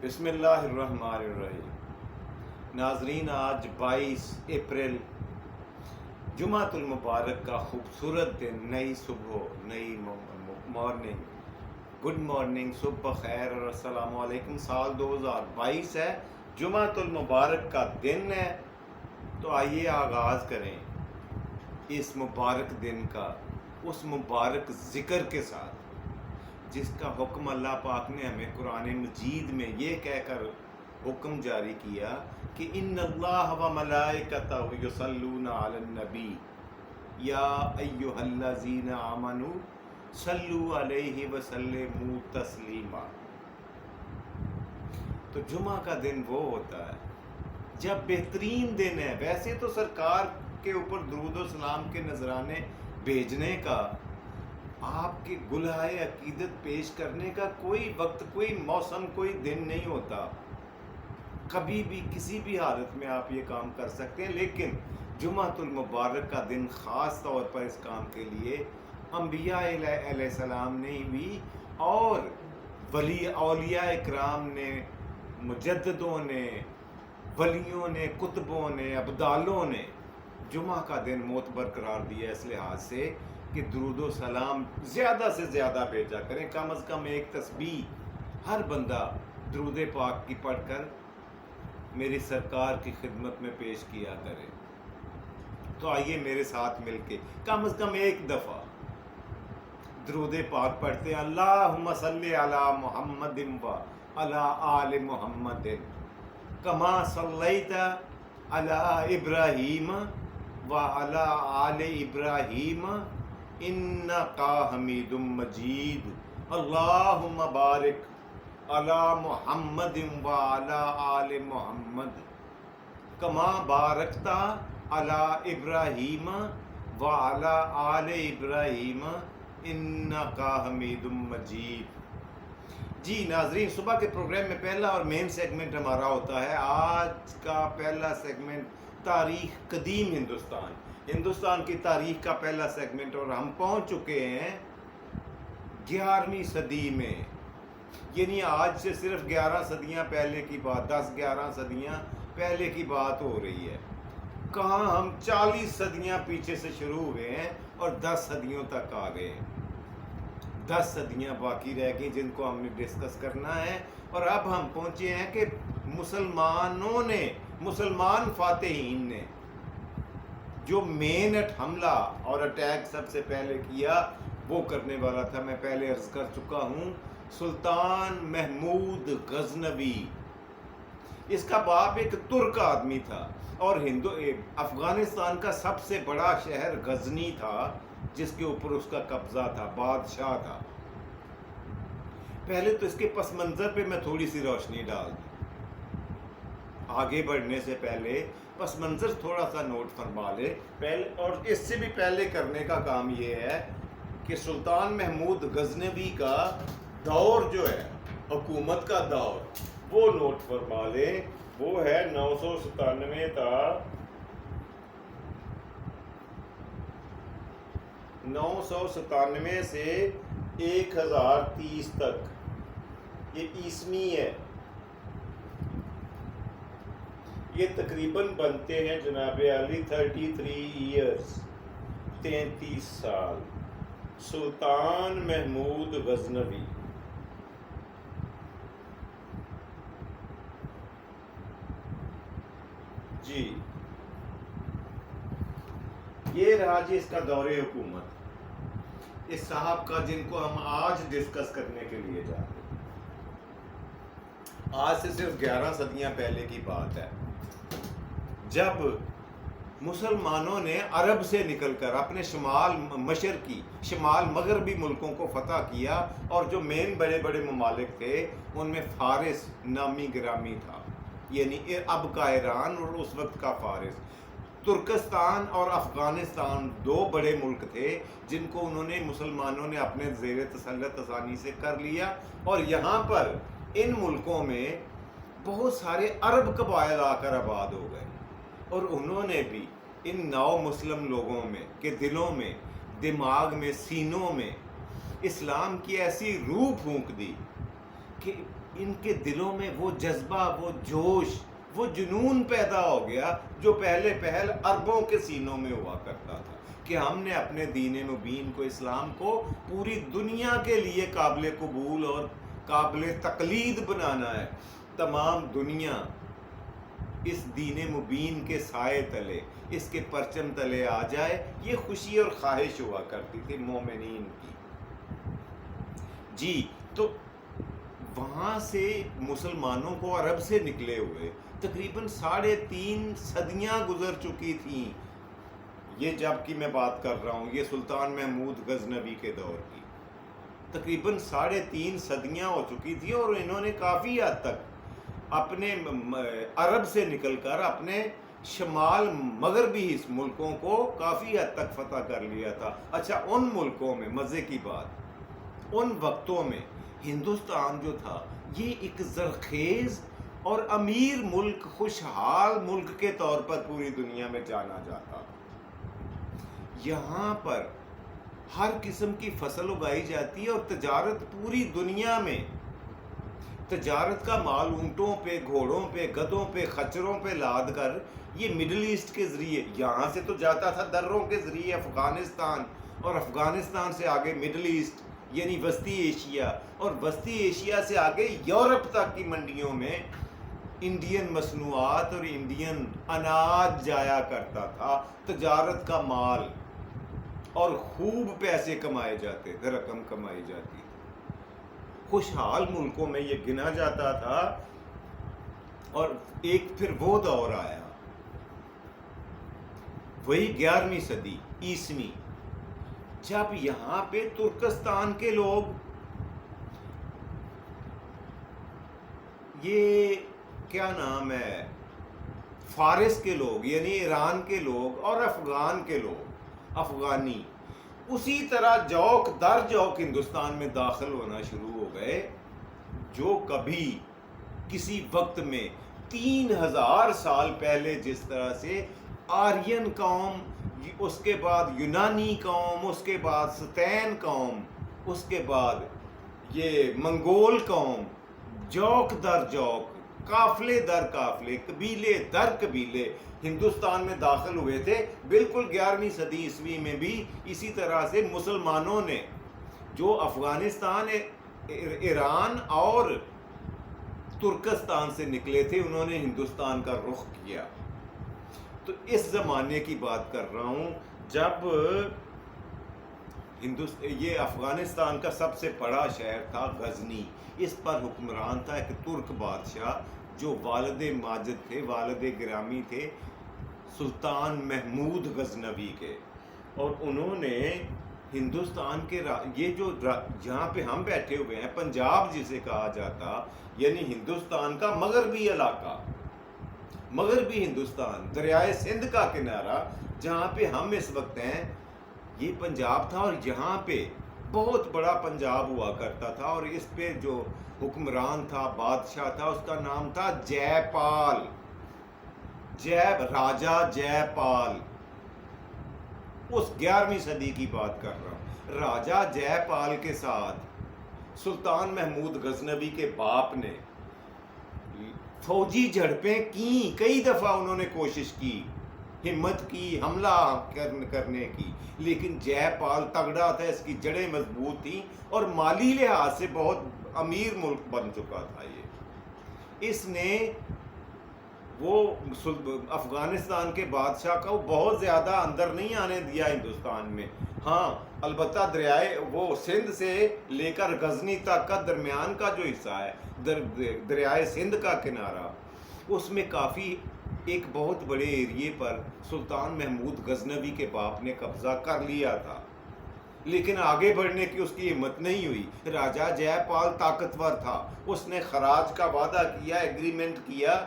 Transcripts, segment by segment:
بسم اللہ الرحمن الرحیم۔ ناظرین، آج 22 اپریل جمعۃ المبارک کا خوبصورت دن، نئی صبح، نئی مارننگ، گڈ مارننگ، صبح بخیر اور السلام علیکم۔ سال 2022 ہے، جمعۃ المبارک کا دن ہے، تو آئیے آغاز کریں اس مبارک دن کا اس مبارک ذکر کے ساتھ جس کا حکم اللہ پاک نے ہمیں قرآن مجید میں یہ کہہ کر حکم جاری کیا کہ ان اللہ و ملائکتہ یصلون علی النبی یا ایھا الذین آمنوا صلوا علیہ وسلموا تسلیما۔ تو جمعہ کا دن وہ ہوتا ہے جب بہترین دن ہے۔ ویسے تو سرکار کے اوپر درود و سلام کے نذرانے بھیجنے کا، آپ کے گلہائے عقیدت پیش کرنے کا کوئی وقت، کوئی موسم، کوئی دن نہیں ہوتا۔ کبھی بھی کسی بھی حالت میں آپ یہ کام کر سکتے ہیں، لیکن جمعۃ المبارک کا دن خاص طور پر اس کام کے لیے انبیاء علیہ السلام نے بھی اور اولیاء اکرام نے، مجددوں نے، ولیوں نے، کتبوں نے، ابدالوں نے جمعہ کا دن معتبر قرار دیا اس لحاظ سے کہ درود و سلام زیادہ سے زیادہ بھیجا کریں۔ کم از کم ایک تسبیح ہر بندہ درود پاک کی پڑھ کر میری سرکار کی خدمت میں پیش کیا کرے۔ تو آئیے میرے ساتھ مل کے کم از کم ایک دفعہ درود پاک پڑھتے ہیں۔ اللہم صلی علی محمد و علی آل محمد کما صلیت علی ابراہیم و علی آل ابراہیم انکا حمید مجید۔ اللہم بارک علی محمد و علی آل محمد کما بارکتا علی ابراہیم و علی آل ابراہیم انکا حمید مجید۔ جی ناظرین، صبح کے پروگرام میں پہلا اور مین سیگمنٹ ہمارا ہوتا ہے۔ آج کا پہلا سیگمنٹ تاریخ قدیم ہندوستان کی تاریخ کا پہلا سیگمنٹ، اور ہم پہنچ چکے ہیں 11ویں صدی میں۔ یعنی آج سے صرف 11 صدیاں پہلے کی بات، 10-11 صدیاں پہلے کی بات ہو رہی ہے۔ کہاں ہم 40 صدیاں پیچھے سے شروع ہوئے ہیں اور 10 صدیوں تک آ گئے ہیں۔ 10 صدیاں باقی رہ گئی جن کو ہم نے ڈسکس کرنا ہے، اور اب ہم پہنچے ہیں کہ مسلمان فاتحین نے جو مین حملہ اور اٹیک سب سے پہلے کیا وہ کرنے والا تھا، میں پہلے عرض کر چکا ہوں، سلطان محمود غزنوی۔ اس کا باپ ایک ترک آدمی تھا، اور افغانستان کا سب سے بڑا شہر غزنی تھا جس کے اوپر اس کا قبضہ تھا، بادشاہ تھا۔ پہلے تو اس کے پس منظر پہ میں تھوڑی سی روشنی ڈال دوں، آگے بڑھنے سے پہلے پس منظر تھوڑا سا نوٹ فرما لے پہلے۔ اور اس سے بھی پہلے کرنے کا کام یہ ہے کہ سلطان محمود غزنوی کا دور جو ہے، حکومت کا دور، وہ نوٹ فرما لے۔ وہ ہے 997 تا 997 سے 1030 تک، یہ عیسوی ہے۔ یہ تقریباً بنتے ہیں جناب علی 33 ایئرز، 33 سال۔ سلطان محمود غزنوی جی، یہ رہا جی اس کا دور حکومت، اس صاحب کا، جن کو ہم آج ڈسکس کرنے کے لیے جا رہے ہیں۔ آج سے صرف 11 صدیاں پہلے کی بات ہے، جب مسلمانوں نے عرب سے نکل کر اپنے شمال مغربی ملکوں کو فتح کیا، اور جو مین بڑے بڑے ممالک تھے ان میں فارس نامی گرامی تھا، یعنی اب کا ایران اور اس وقت کا فارس۔ ترکستان اور افغانستان 2 بڑے ملک تھے جن کو مسلمانوں نے اپنے زیر تسلط آسانی سے کر لیا، اور یہاں پر ان ملکوں میں بہت سارے عرب قبائل آ کر آباد ہو گئے، اور انہوں نے بھی ان نو مسلم لوگوں میں کے دلوں میں، دماغ میں، سینوں میں اسلام کی ایسی روح پھونک دی کہ ان کے دلوں میں وہ جذبہ، وہ جوش، وہ جنون پیدا ہو گیا جو پہلے پہل عربوں کے سینوں میں ہوا کرتا تھا کہ ہم نے اپنے دین مبین کو، اسلام کو پوری دنیا کے لیے قابل قبول اور قابل تقلید بنانا ہے۔ تمام دنیا اس دین مبین کے سائے تلے، اس کے پرچم تلے آ جائے، یہ خوشی اور خواہش ہوا کرتی تھی مومنین کی۔ جی، تو وہاں سے مسلمانوں کو عرب سے نکلے ہوئے تقریباً 3.5 صدیاں گزر چکی تھیں۔ یہ جب کی میں بات کر رہا ہوں، یہ سلطان محمود غزنوی کے دور کی تقریباً 3.5 صدیاں ہو چکی تھی، اور انہوں نے کافی حد تک اپنے عرب سے نکل کر اپنے شمال مغربی اس ملکوں کو کافی حد تک فتح کر لیا تھا۔ اچھا، ان ملکوں میں مزے کی بات، ان وقتوں میں ہندوستان جو تھا یہ ایک زرخیز اور امیر ملک، خوشحال ملک کے طور پر پوری دنیا میں جانا جاتا تھا۔ یہاں پر ہر قسم کی فصل اگائی جاتی ہے، اور تجارت پوری دنیا میں، تجارت کا مال اونٹوں پہ، گھوڑوں پہ، گدھوں پہ، خچروں پہ لاد کر یہ مڈل ایسٹ کے ذریعے، یہاں سے تو جاتا تھا دروں کے ذریعے افغانستان، اور افغانستان سے آگے مڈل ایسٹ یعنی وسطی ایشیا، اور وسطی ایشیا سے آگے یورپ تک کی منڈیوں میں انڈین مصنوعات اور انڈین اناج جایا کرتا تھا، تجارت کا مال، اور خوب پیسے کمائے جاتے تھے، رقم کمائی جاتی تھی۔ خوشحال ملکوں میں یہ گنا جاتا تھا۔ اور ایک پھر وہ دور آیا، وہی 11ویں صدی عیسوی، جب یہاں پہ ترکستان کے لوگ، یہ کیا نام ہے، فارس کے لوگ یعنی ایران کے لوگ، اور افغان کے لوگ، افغانی، اسی طرح جوک در جوک ہندوستان میں داخل ہونا شروع ہو گئے، جو کبھی کسی وقت میں 3000 سال پہلے جس طرح سے آرین قوم، اس کے بعد یونانی قوم، اس کے بعد ستین قوم، اس کے بعد یہ منگول قوم، جوک در جوک، قافلے در قافلے، قبیلے در قبیلے ہندوستان میں داخل ہوئے تھے، بالکل 11ویں صدی عیسوی میں بھی اسی طرح سے مسلمانوں نے جو افغانستان، ایران اور ترکستان سے نکلے تھے، انہوں نے ہندوستان کا رخ کیا۔ تو اس زمانے کی بات کر رہا ہوں جب یہ افغانستان کا سب سے بڑا شہر تھا غزنی، اس پر حکمران تھا ایک ترک بادشاہ جو والد ماجد تھے، والد گرامی تھے سلطان محمود غزنوی کے، اور انہوں نے ہندوستان کے یہ جو جہاں پہ ہم بیٹھے ہوئے ہیں پنجاب جسے کہا جاتا، یعنی ہندوستان کا مغربی علاقہ، مغربی ہندوستان، دریائے سندھ کا کنارہ جہاں پہ ہم اس وقت ہیں، یہ پنجاب تھا، اور یہاں پہ بہت بڑا پنجاب ہوا کرتا تھا، اور اس پہ جو حکمران تھا، بادشاہ تھا، اس کا نام تھا جے پال، راجہ جے پال۔ اس 11ویں صدی کی بات کر رہا ہوں۔ راجہ جے پال کے ساتھ سلطان محمود غزنوی کے باپ نے فوجی جھڑپیں کی، کئی دفعہ انہوں نے کوشش کی، ہمت کی، حملہ کرنے کی، لیکن جے پال تگڑا تھا، اس کی جڑیں مضبوط تھیں، اور مالی لحاظ سے بہت امیر ملک بن چکا تھا یہ۔ اس نے وہ افغانستان کے بادشاہ کا بہت زیادہ اندر نہیں آنے دیا ہندوستان میں، ہاں البتہ دریائے وہ سندھ سے لے کر غزنی تک کا درمیان کا جو حصہ ہے، دریائے سندھ کا کنارہ، اس میں کافی ایک بہت بڑے ایریے پر سلطان محمود غزنوی کے باپ نے قبضہ کر لیا تھا، لیکن آگے بڑھنے کی اس کی ہمت نہیں ہوئی۔ راجہ جے پال طاقتور تھا، اس نے خراج کا وعدہ کیا، ایگریمنٹ کیا،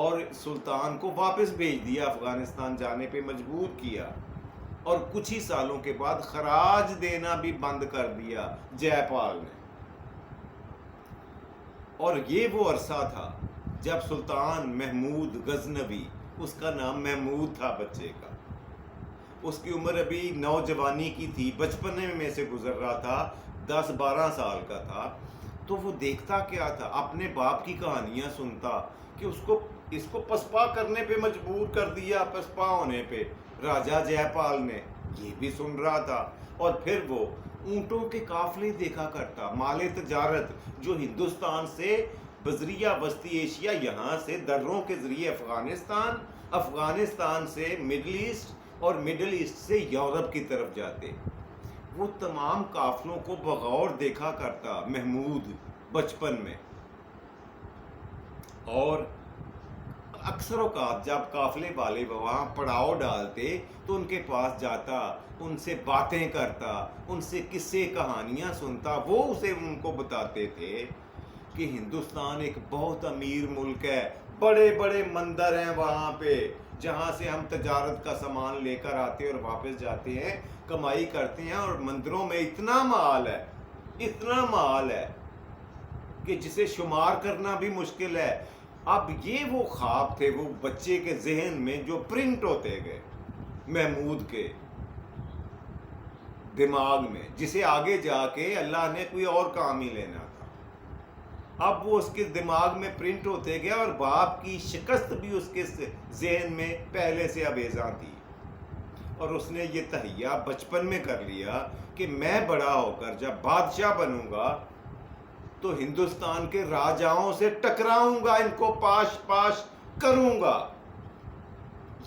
اور سلطان کو واپس بھیج دیا، افغانستان جانے پہ مجبور کیا، اور کچھ ہی سالوں کے بعد خراج دینا بھی بند کر دیا جے پال نے۔ اور یہ وہ عرصہ تھا جب سلطان محمود غزنوی، اس کا نام محمود تھا بچے کا، اس کی عمر ابھی نوجوانی کی تھی، بچپنے میں سے گزر رہا تھا، 10-12 سال کا تھا، تو وہ دیکھتا کیا تھا، اپنے باپ کی کہانیاں سنتا کہ اس کو پسپا کرنے پہ مجبور کر دیا، پسپا ہونے پہ راجا جے پال نے، یہ بھی سن رہا تھا۔ اور پھر وہ اونٹوں کے قافلے دیکھا کرتا، مال تجارت جو ہندوستان سے بذریعہ وسطی ایشیا، یہاں سے دروں کے ذریعے افغانستان، افغانستان سے مڈل ایسٹ اور مڈل ایسٹ سے یورپ کی طرف جاتے۔ وہ تمام قافلوں کو بغور دیکھا کرتا محمود بچپن میں، اور اکثر اوقات جب قافلے والے وہاں پڑاؤ ڈالتے تو ان کے پاس جاتا، ان سے باتیں کرتا، ان سے قصے کہانیاں سنتا۔ وہ اسے ان کو بتاتے تھے کہ ہندوستان ایک بہت امیر ملک ہے، بڑے بڑے مندر ہیں وہاں پہ جہاں سے ہم تجارت کا سامان لے کر آتے اور واپس جاتے ہیں، کمائی کرتے ہیں، اور مندروں میں اتنا مال ہے کہ جسے شمار کرنا بھی مشکل ہے۔ اب یہ وہ خواب تھے وہ بچے کے ذہن میں جو پرنٹ ہوتے گئے محمود کے دماغ میں، جسے آگے جا کے اللہ نے کوئی اور کام ہی لینا تھا۔ اب وہ اس کے دماغ میں پرنٹ ہوتے گئے، اور باپ کی شکست بھی اس کے ذہن میں پہلے سے ابیزاں تھی، اور اس نے یہ تہیہ بچپن میں کر لیا کہ میں بڑا ہو کر جب بادشاہ بنوں گا تو ہندوستان کے راجاؤں سے ٹکراؤں گا، ان کو پاش پاش کروں گا۔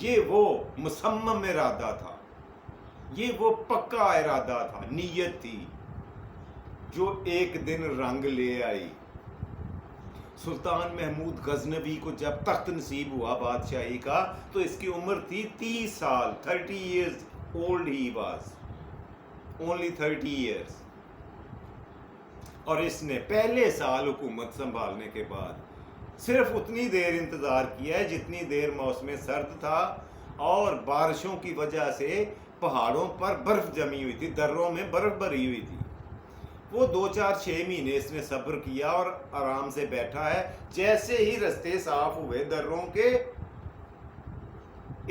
یہ وہ مصمم ارادہ تھا، یہ وہ پکا ارادہ تھا، نیت تھی جو ایک دن رنگ لے آئی۔ سلطان محمود غزنوی کو جب تخت نصیب ہوا بادشاہی کا تو اس کی عمر تھی 30 سال، 30 years old he was, only 30 years۔ اور اس نے پہلے سال حکومت سنبھالنے کے بعد صرف اتنی دیر انتظار کیا ہے جتنی دیر موسم سرد تھا اور بارشوں کی وجہ سے پہاڑوں پر برف جمی ہوئی تھی، دروں میں برف بھری ہوئی تھی۔ وہ 2-4-6 مہینے اس نے صبر کیا اور آرام سے بیٹھا ہے۔ جیسے ہی رستے صاف ہوئے دروں کے،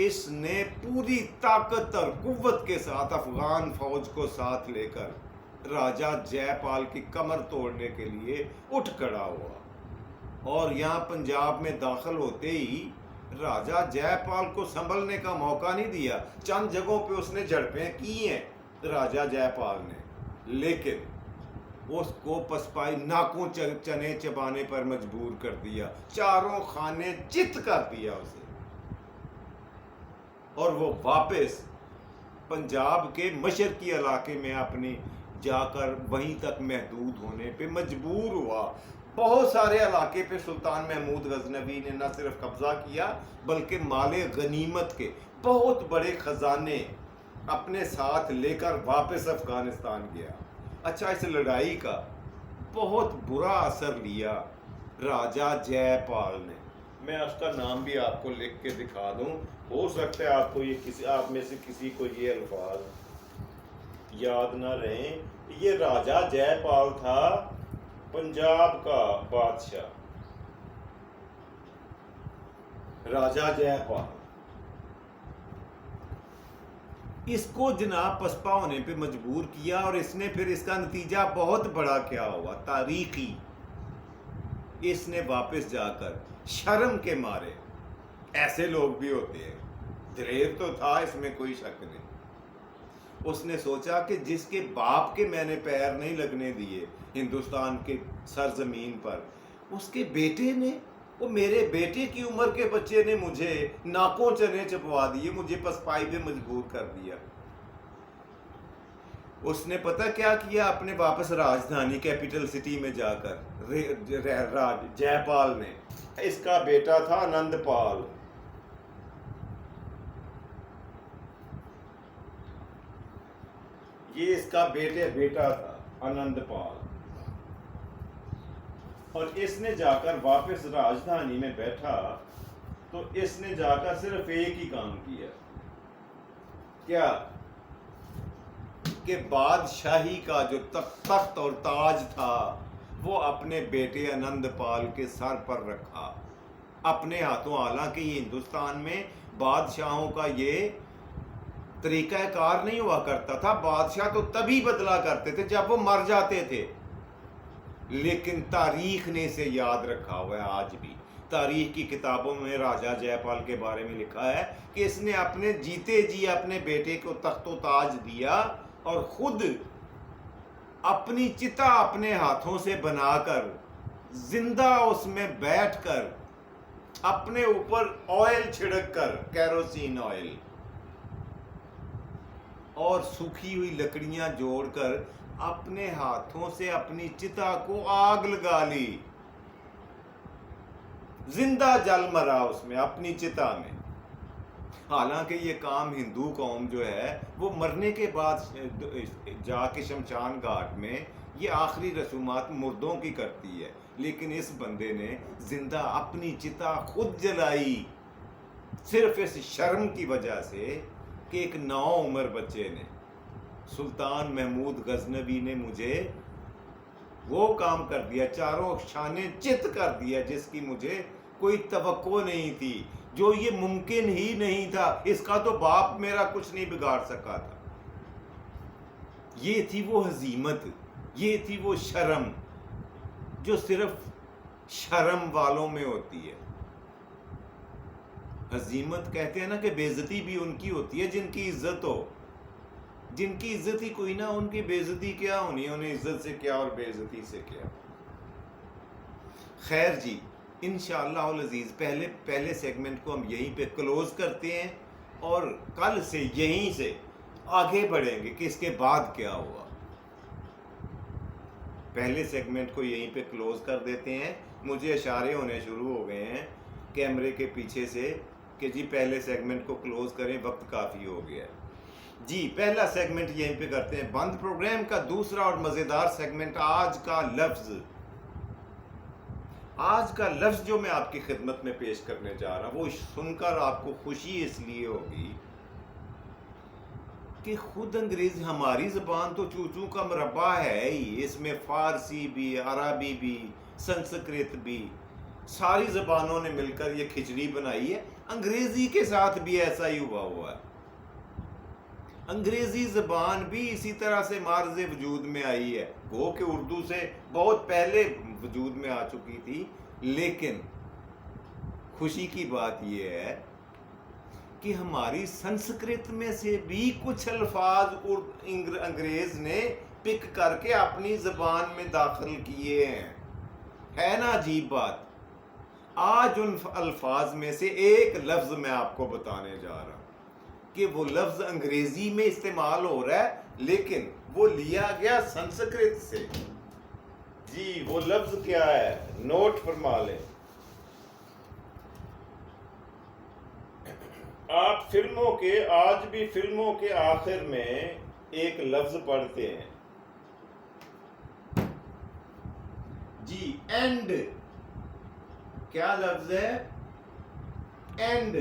اس نے پوری طاقت اور قوت کے ساتھ افغان فوج کو ساتھ لے کر راجہ جے پال کی کمر توڑنے کے لیے اٹھ کھڑا ہوا، اور یہاں پنجاب میں داخل ہوتے ہی راجہ جے پال کو سنبھلنے کا موقع نہیں دیا۔ چند جگہوں پہ اس نے جھڑپیں کی ہیں راجہ جے پال نے، لیکن اس کو پسپائی ناکوں چنے چبانے پر مجبور کر دیا، چاروں خانے چت کر دیا اسے، اور وہ واپس پنجاب کے مشرقی علاقے میں اپنی جا کر وہیں تک محدود ہونے پہ مجبور ہوا۔ بہت سارے علاقے پہ سلطان محمود غزنوی نے نہ صرف قبضہ کیا بلکہ مال غنیمت کے بہت بڑے خزانے اپنے ساتھ لے کر واپس افغانستان گیا۔ اچھا، اس لڑائی کا بہت برا اثر لیا راجہ جے پال نے۔ میں اس کا نام بھی آپ کو لکھ کے دکھا دوں، ہو سکتا ہے آپ کو آپ میں سے کسی کو یہ الفاظ یاد نہ رہیں۔ یہ راجہ جے پال تھا پنجاب کا بادشاہ، راجہ جے پال۔ اس کو جناب پسپا ہونے پہ مجبور کیا، اور اس نے پھر اس کا نتیجہ بہت بڑا کیا ہوا، تاریخی۔ اس نے واپس جا کر شرم کے مارے، ایسے لوگ بھی ہوتے ہیں، دلیر تو تھا اس میں کوئی شک نہیں، اس نے سوچا کہ جس کے باپ کے میں نے پیر نہیں لگنے دیے ہندوستان کے سرزمین پر، اس کے بیٹے نے، وہ میرے بیٹے کی عمر کے بچے نے مجھے ناکوں چنے چپوا دیے، مجھے پسپائی پہ مجبور کر دیا۔ اس نے پتہ کیا کیا، اپنے واپس راجدھانی کیپٹل سٹی میں جا کر جے پال نے، اس کا بیٹا تھا آنند پال، یہ اس کا بیٹا تھا آنند پال، اور اس نے جا کر واپس راجدھانی میں بیٹھا تو اس نے جا کر صرف ایک ہی کام کیا، کیا کہ بادشاہی کا جو تخت اور تاج تھا وہ اپنے بیٹے آنند پال کے سر پر رکھا اپنے ہاتھوں۔ حالانکہ یہ ہندوستان میں بادشاہوں کا یہ طریقہ کار نہیں ہوا کرتا تھا، بادشاہ تو تبھی بدلا کرتے تھے جب وہ مر جاتے تھے، لیکن تاریخ نے اسے یاد رکھا ہوا ہے آج بھی. تاریخ کی کتابوں میں راجہ جے پال کے بارے میں لکھا ہے کہ اس نے اپنے جیتے جی اپنے بیٹے کو تخت و تاج دیا اور خود اپنی چتا اپنے ہاتھوں سے بنا کر زندہ اس میں بیٹھ کر اپنے اوپر آئل چھڑک کر کیروسین آئل اور سوکھی ہوئی لکڑیاں جوڑ کر اپنے ہاتھوں سے اپنی چتا کو آگ لگا لی. زندہ جل مرا اس میں اپنی چتا میں. حالانکہ یہ کام ہندو قوم جو ہے وہ مرنے کے بعد جا کے شمشان گھاٹ میں یہ آخری رسومات مردوں کی کرتی ہے، لیکن اس بندے نے زندہ اپنی چتا خود جلائی صرف اس شرم کی وجہ سے کہ ایک نوعمر بچے نے، سلطان محمود غزنوی نے مجھے وہ کام کر دیا، چاروں شانے چت کر دیا جس کی مجھے کوئی توقع نہیں تھی، جو یہ ممکن ہی نہیں تھا. اس کا تو باپ میرا کچھ نہیں بگاڑ سکا تھا. یہ تھی وہ ہزیمت، یہ تھی وہ شرم جو صرف شرم والوں میں ہوتی ہے. ہزیمت کہتے ہیں نا کہ بے عزتی بھی ان کی ہوتی ہے جن کی عزت ہو. جن کی عزت ہی کوئی نہ، ان کی بے عزتی کیا ہونی، انہیں عزت سے کیا اور بے عزتی سے کیا. خیر جی، انشاءاللہ العزیز پہلے سیگمنٹ کو ہم یہیں پہ کلوز کرتے ہیں اور کل سے یہیں سے آگے بڑھیں گے کہ اس کے بعد کیا ہوا. پہلے سیگمنٹ کو یہیں پہ کلوز کر دیتے ہیں. مجھے اشارے ہونے شروع ہو گئے ہیں کیمرے کے پیچھے سے کہ جی پہلے سیگمنٹ کو کلوز کریں، وقت کافی ہو گیا. جی پہلا سیگمنٹ یہیں پہ کرتے ہیں بند. پروگرام کا دوسرا اور مزیدار سیگمنٹ آج کا لفظ. آج کا لفظ جو میں آپ کی خدمت میں پیش کرنے جا رہا ہوں وہ سن کر آپ کو خوشی اس لیے ہوگی کہ خود انگریزی، ہماری زبان تو چوچو کا مربع ہے ہی، اس میں فارسی بھی، عربی بھی، سنسکرت بھی، ساری زبانوں نے مل کر یہ کھچڑی بنائی ہے. انگریزی کے ساتھ بھی ایسا ہی ہوا ہے. انگریزی زبان بھی اسی طرح سے مارز وجود میں آئی ہے، گو کہ اردو سے بہت پہلے وجود میں آ چکی تھی. لیکن خوشی کی بات یہ ہے کہ ہماری سنسکرت میں سے بھی کچھ الفاظ انگریز نے پک کر کے اپنی زبان میں داخل کیے ہیں. ہے نا عجیب بات. آج ان الفاظ میں سے ایک لفظ میں آپ کو بتانے جا رہا ہوں کہ وہ لفظ انگریزی میں استعمال ہو رہا ہے لیکن وہ لیا گیا سنسکرت سے. جی وہ لفظ کیا ہے، نوٹ فرما لیں. آپ آج بھی فلموں کے آخر میں ایک لفظ پڑھتے ہیں جی، اینڈ. کیا لفظ ہے؟ اینڈ.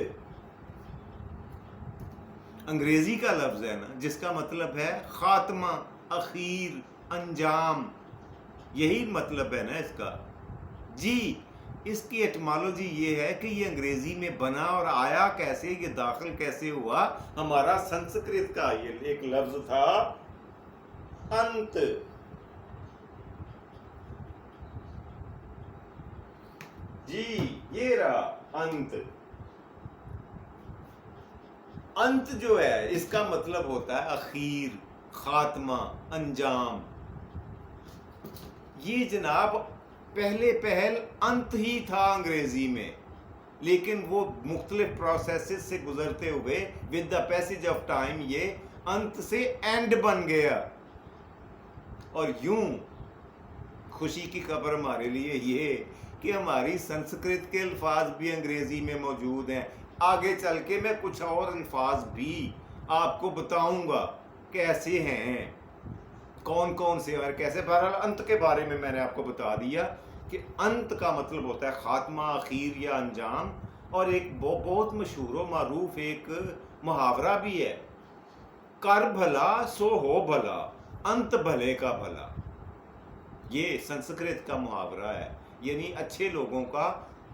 انگریزی کا لفظ ہے نا، جس کا مطلب ہے خاتمہ، اخیر، انجام. یہی مطلب ہے نا اس کا. جی اس کی ایٹمالوجی یہ ہے کہ یہ انگریزی میں بنا اور آیا کیسے، یہ داخل کیسے ہوا. ہمارا سنسکرت کا یہ ایک لفظ تھا انت. جی یہ رہا انت. انت جو ہے اس کا مطلب ہوتا ہے اخیر، خاتمہ، انجام. یہ جناب پہل انت ہی تھا انگریزی میں، لیکن وہ مختلف پروسیسز سے گزرتے ہوئے with the passage of time یہ انت سے اینڈ بن گیا. اور یوں خوشی کی خبر ہمارے لیے یہ کہ ہماری سنسکرت کے الفاظ بھی انگریزی میں موجود ہیں. آگے چل کے میں کچھ اور الفاظ بھی آپ کو بتاؤں گا کیسے ہیں، کون کون سے اور کیسے. بہرحال انت کے بارے میں نے آپ کو بتا دیا کہ انت کا مطلب ہوتا ہے خاتمہ، اخیر یا انجام. اور ایک بہت مشہور و معروف ایک محاورہ بھی ہے، کر بھلا سو ہو بھلا، انت بھلے کا بھلا. یہ سنسکرت کا محاورہ ہے، یعنی اچھے لوگوں کا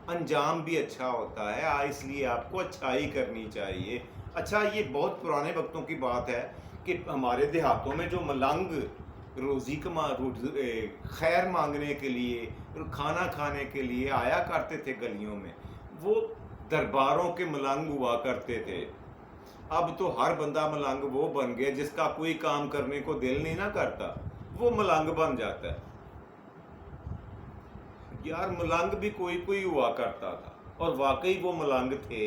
انجام بھی اچھا ہوتا ہے، اس لیے آپ کو اچھائی کرنی چاہیے. اچھا یہ بہت پرانے وقتوں کی بات ہے کہ ہمارے دیہاتوں میں جو ملنگ روزی خیر مانگنے کے لیے، کھانا کھانے کے لیے آیا کرتے تھے گلیوں میں، وہ درباروں کے ملنگ ہوا کرتے تھے۔ اب تو ہر بندہ ملنگ وہ بن گیا جس کا کوئی کام کرنے کو دل نہیں نہ کرتا، وہ ملنگ بن جاتا ہے۔ یار ملنگ بھی کوئی کوئی ہوا کرتا تھا، اور واقعی وہ ملنگ تھے۔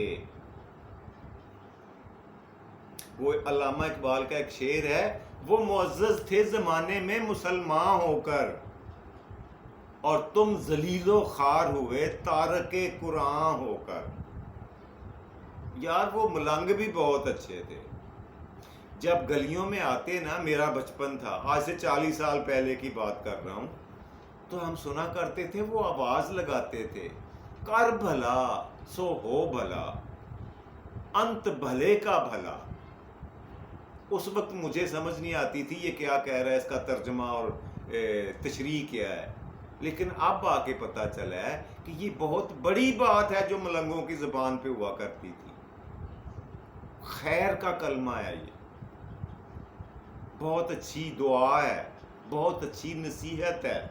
وہ علامہ اقبال کا ایک شعر ہے، وہ معزز تھے زمانے میں مسلمان ہو کر، اور تم ذلیل و خوار ہوئے تارک قرآن ہو کر۔ یار وہ ملنگ بھی بہت اچھے تھے۔ جب گلیوں میں آتے نا، میرا بچپن تھا، آج سے 40 سال پہلے کی بات کر رہا ہوں، تو ہم سنا کرتے تھے، وہ آواز لگاتے تھے، کر بھلا سو ہو بھلا، انت بھلے کا بھلا۔ اس وقت مجھے سمجھ نہیں آتی تھی یہ کیا کہہ رہا ہے، اس کا ترجمہ اور تشریح کیا ہے، لیکن اب آ کے پتہ چلا ہے کہ یہ بہت بڑی بات ہے جو ملنگوں کی زبان پہ ہوا کرتی تھی۔ خیر کا کلمہ ہے، یہ بہت اچھی دعا ہے، بہت اچھی نصیحت ہے،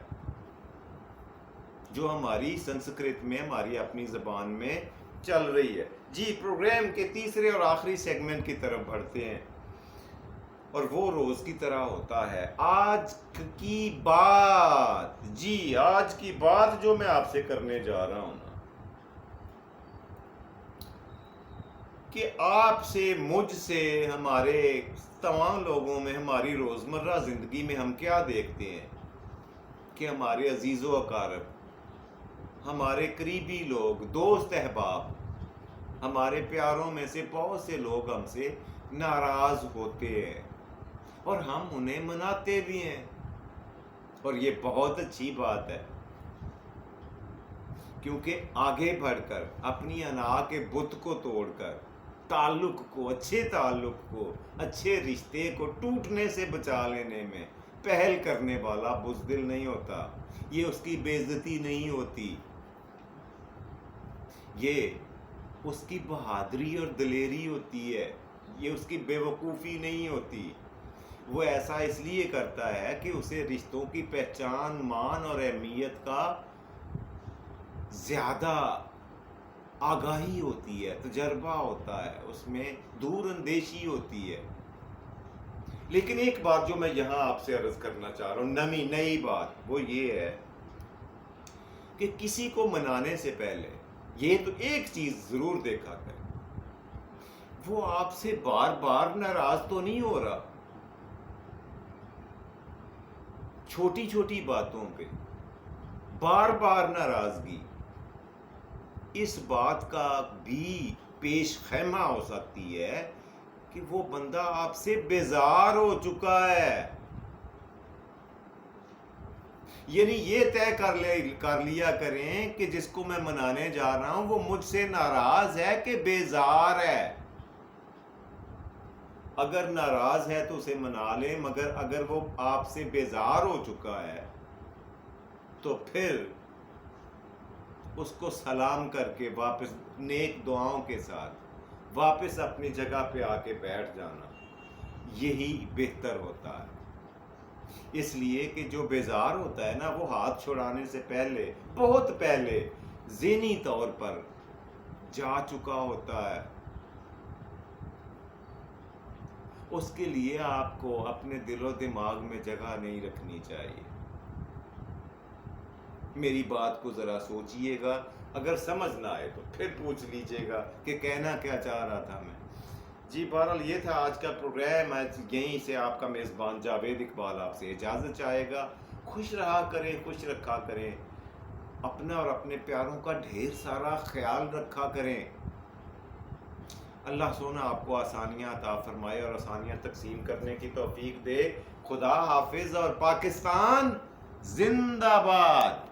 جو ہماری سنسکرت میں، ہماری اپنی زبان میں چل رہی ہے۔ جی پروگرام کے تیسرے اور آخری سیگمنٹ کی طرف بڑھتے ہیں، اور وہ روز کی طرح ہوتا ہے آج کی بات۔ جی آج کی بات جو میں آپ سے کرنے جا رہا ہوں نا، کہ آپ سے، مجھ سے، ہمارے تمام لوگوں میں، ہماری روزمرہ زندگی میں ہم کیا دیکھتے ہیں کہ ہمارے عزیز و اقارب، ہمارے قریبی لوگ، دوست احباب، ہمارے پیاروں میں سے بہت سے لوگ ہم سے ناراض ہوتے ہیں، اور ہم انہیں مناتے بھی ہیں، اور یہ بہت اچھی بات ہے، کیونکہ آگے بڑھ کر اپنی انا کے بت کو توڑ کر تعلق کو، اچھے تعلق کو، اچھے رشتے کو ٹوٹنے سے بچا لینے میں پہل کرنے والا بزدل نہیں ہوتا، یہ اس کی بے عزتی نہیں ہوتی، یہ اس کی بہادری اور دلیری ہوتی ہے، یہ اس کی بے وقوفی نہیں ہوتی۔ وہ ایسا اس لیے کرتا ہے کہ اسے رشتوں کی پہچان، مان اور اہمیت کا زیادہ آگاہی ہوتی ہے، تجربہ ہوتا ہے، اس میں دور اندیشی ہوتی ہے۔ لیکن ایک بات جو میں یہاں آپ سے عرض کرنا چاہ رہا ہوں، نئی بات، وہ یہ ہے کہ کسی کو منانے سے پہلے یہ تو ایک چیز ضرور دیکھا کریں، وہ آپ سے بار بار ناراض تو نہیں ہو رہا، چھوٹی چھوٹی باتوں پہ بار بار ناراضگی، اس بات کا بھی پیش خیمہ ہو سکتی ہے کہ وہ بندہ آپ سے بیزار ہو چکا ہے، یعنی یہ طے کر لیا کریں کہ جس کو میں منانے جا رہا ہوں وہ مجھ سے ناراض ہے کہ بیزار ہے۔ اگر ناراض ہے تو اسے منا لیں، مگر اگر وہ آپ سے بیزار ہو چکا ہے تو پھر اس کو سلام کر کے واپس نیک دعاؤں کے ساتھ واپس اپنی جگہ پہ آ کے بیٹھ جانا یہی بہتر ہوتا ہے۔ اس لیے کہ جو بیزار ہوتا ہے نا، وہ ہاتھ چھڑانے سے پہلے، بہت پہلے ذہنی طور پر جا چکا ہوتا ہے۔ اس کے لیے آپ کو اپنے دل و دماغ میں جگہ نہیں رکھنی چاہیے۔ میری بات کو ذرا سوچئے گا، اگر سمجھ نہ آئے تو پھر پوچھ لیجئے گا کہ کہنا کیا چاہ رہا تھا میں۔ جی بہرحال یہ تھا آج کا پروگرام، یہیں سے آپ کا میزبان جاوید اقبال آپ سے اجازت چاہے گا۔ خوش رہا کریں، خوش رکھا کریں، اپنا اور اپنے پیاروں کا ڈھیر سارا خیال رکھا کریں۔ اللہ سونا آپ کو آسانیاں عطا فرمائے اور آسانیاں تقسیم کرنے کی توفیق دے۔ خدا حافظ، اور پاکستان زندہ باد۔